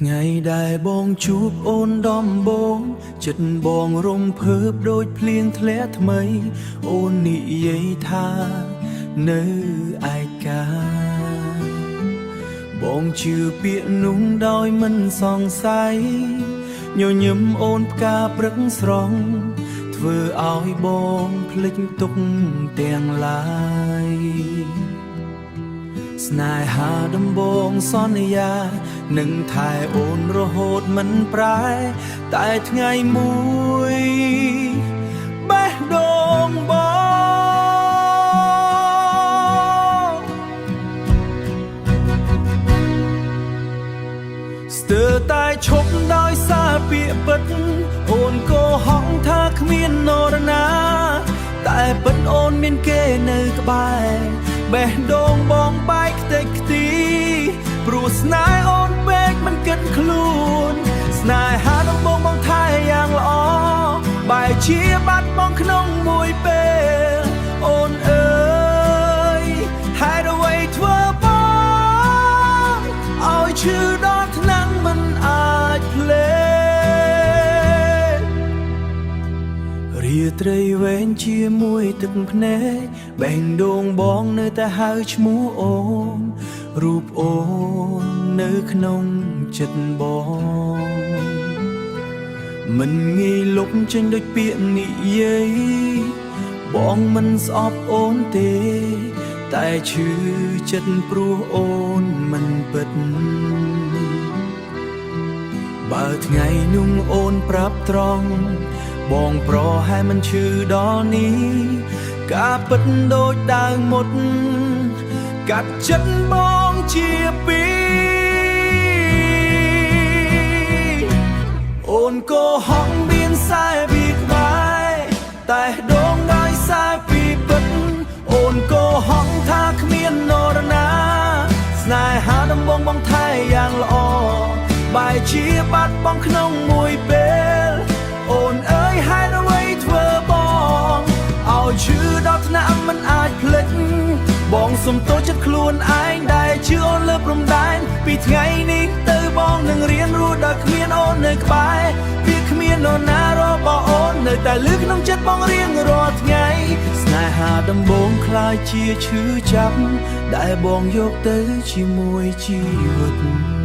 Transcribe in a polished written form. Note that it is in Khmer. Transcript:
ថ្ងៃដែលបងជួបអូនដំបងចិត្តបងរំភើបដូចភ្លៀងធ្លាក់ថ្មីអូននិយាយថានៅឯកាបងជឿពាក្យនោះដោយមិនសង្ស័យញញឹមអូនផ្កាព្រឹកស្រស់ធ្វើឲ្យបងភ្លេចទុកទាំងឡាយស្នេហាដំបងសន្យានឹងថែអូនរហូតមិនប្រែតែថ្ងៃមួយបេះដូងបងស្ទើរតែឈប់ដោយសារពាក្យពិតអូនក៏ហងថាគ្មាននរណាតែពិតអូនមានគេនៅក្បែរបេះដូងបងបែកខ្ទេចខ្ទីព្រោះស្នេហ៍អូនពេកមិនគិតខ្លួនស្នេហាដំបងបងថែយ៉ាងល្អបែរជាបាត់បង់ក្នុងមួយពេលអូនអើយហេតុអ្វីធ្វើបងឲ្យឈឺដល់ថ្នាំងមិនអាចភ្លេចរាត្រីវែងជាមួយទឹកភ្នែកបេះដូងបងនៅតែហៅឈ្មោះអូនរូបអូននៅក្នុងចិត្តបងមិនងាយលុបចេញដូចពាក្យនិយាយបងមិនស្អប់អូនទេតែឈឺចិត្តព្រោះអូនមិនពិតបើថ្ងៃនោះអូនប្រាប់ត្រង់បងប្រហែលមិនឈឺដល់នេះការពិតដូចដើមមុតកាត់ចិត្តបងជាពីរអូនក៏ហងមានខ្សែពីក្បែរតែដងដោយសារពីពិតអូនក៏ហងថាគ្មាននរណាស្នេហាដំបងបងថែយ៉ាងល្អបែរជាបាត់បង់ក្នុងមួយពេលអូនអើយហេតុអ្វីធ្វើបងឲ្យឈឺដល់ថ្នាក់មិនអាចភ្លេចបងសុំទោសចិត្តខ្លួនឯងដែលជឿអូនលើព្រំដែនពីថ្ងៃនេះទៅបងនឹងរៀនរស់ដោយគ្មានអូននៅក្បែរពីគ្មាននរណារបស់អូននៅតែលឺក្នុងចិត្តបងរៀងរាល់ថ្ងៃស្នេហាដំបងខ្លាចជាឈឺចាប់ដែលបងយកទៅជាមួយជីវិត